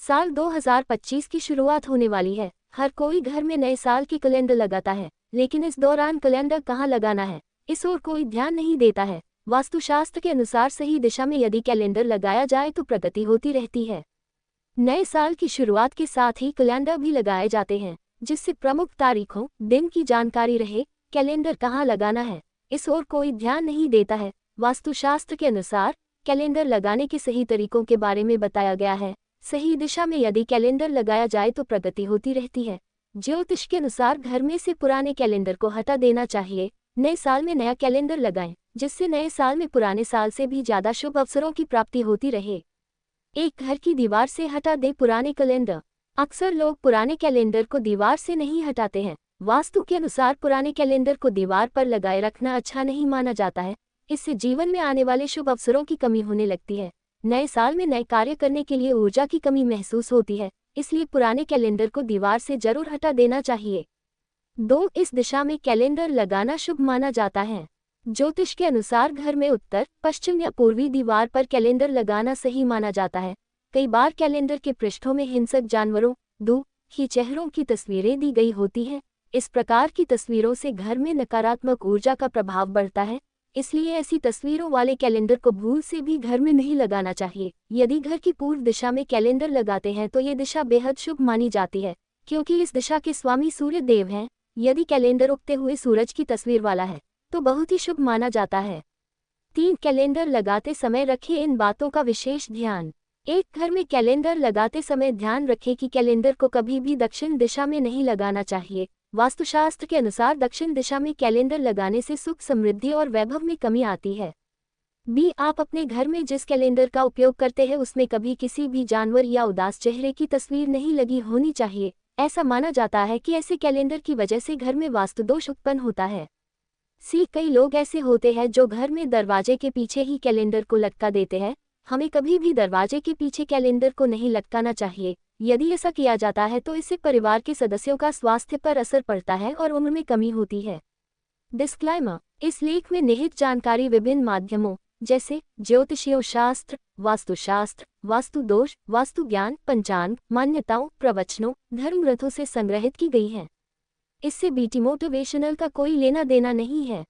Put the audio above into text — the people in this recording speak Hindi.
साल 2025 की शुरुआत होने वाली है। हर कोई घर में नए साल के कैलेंडर लगाता है, लेकिन इस दौरान कैलेंडर कहाँ लगाना है, इस ओर कोई ध्यान नहीं देता है। वास्तुशास्त्र के अनुसार सही दिशा में यदि कैलेंडर लगाया जाए तो प्रगति होती रहती है। नए साल की शुरुआत के साथ ही कैलेंडर भी लगाए जाते हैं, जिससे प्रमुख तारीखों, दिन की जानकारी रहे। कैलेंडर कहाँ लगाना है, इस ओर कोई ध्यान नहीं देता है। वास्तुशास्त्र के अनुसार कैलेंडर लगाने के सही तरीकों के बारे में बताया गया है। सही दिशा में यदि कैलेंडर लगाया जाए तो प्रगति होती रहती है। ज्योतिष के अनुसार घर में से पुराने कैलेंडर को हटा देना चाहिए। नए साल में नया कैलेंडर लगाएं, जिससे नए साल में पुराने साल से भी ज्यादा शुभ अवसरों की प्राप्ति होती रहे। एक घर की दीवार से हटा दे पुराने कैलेंडर। अक्सर लोग पुराने कैलेंडर को दीवार से नहीं हटाते हैं। वास्तु के अनुसार पुराने कैलेंडर को दीवार पर लगाए रखना अच्छा नहीं माना जाता है। इससे जीवन में आने वाले शुभ अवसरों की कमी होने लगती है। नए साल में नए कार्य करने के लिए ऊर्जा की कमी महसूस होती है, इसलिए पुराने कैलेंडर को दीवार से जरूर हटा देना चाहिए। 2. इस दिशा में कैलेंडर लगाना शुभ माना जाता है। ज्योतिष के अनुसार घर में उत्तर, पश्चिम या पूर्वी दीवार पर कैलेंडर लगाना सही माना जाता है। कई बार कैलेंडर के पृष्ठों में हिंसक जानवरों, दुखी चेहरों की तस्वीरें दी गई होती हैं। इस प्रकार की तस्वीरों से घर में नकारात्मक ऊर्जा का प्रभाव बढ़ता है, इसलिए ऐसी तस्वीरों वाले कैलेंडर को भूल से भी घर में नहीं लगाना चाहिए। यदि घर की पूर्व दिशा में कैलेंडर लगाते हैं तो ये दिशा बेहद शुभ मानी जाती है, क्योंकि इस दिशा के स्वामी सूर्य देव हैं। यदि कैलेंडर उगते हुए सूरज की तस्वीर वाला है तो बहुत ही शुभ माना जाता है। 3. कैलेंडर लगाते समय रखें इन बातों का विशेष ध्यान। एक घर में कैलेंडर लगाते समय ध्यान रखें कि कैलेंडर को कभी भी दक्षिण दिशा में नहीं लगाना चाहिए। वास्तुशास्त्र के अनुसार दक्षिण दिशा में कैलेंडर लगाने से सुख, समृद्धि और वैभव में कमी आती है। आप अपने घर में जिस कैलेंडर का उपयोग करते हैं उसमें कभी किसी भी जानवर या उदास चेहरे की तस्वीर नहीं लगी होनी चाहिए। ऐसा माना जाता है कि ऐसे कैलेंडर की वजह से घर में वास्तु दोष उत्पन्न होता है। कई लोग ऐसे होते हैं जो घर में दरवाजे के पीछे ही कैलेंडर को लटका देते हैं। हमें कभी भी दरवाजे के पीछे कैलेंडर को नहीं लटकाना चाहिए। यदि ऐसा किया जाता है तो इससे परिवार के सदस्यों का स्वास्थ्य पर असर पड़ता है और उम्र में कमी होती है। डिस्क्लेमर: इस लेख में निहित जानकारी विभिन्न माध्यमों जैसे ज्योतिषीय शास्त्र, वास्तुशास्त्र, वास्तु दोष, वास्तु ज्ञान, पंचांग, मान्यताओं, प्रवचनों, धर्म ग्रंथों से संग्रहित की गई है। इससे बीटी मोटिवेशनल का कोई लेना देना नहीं है।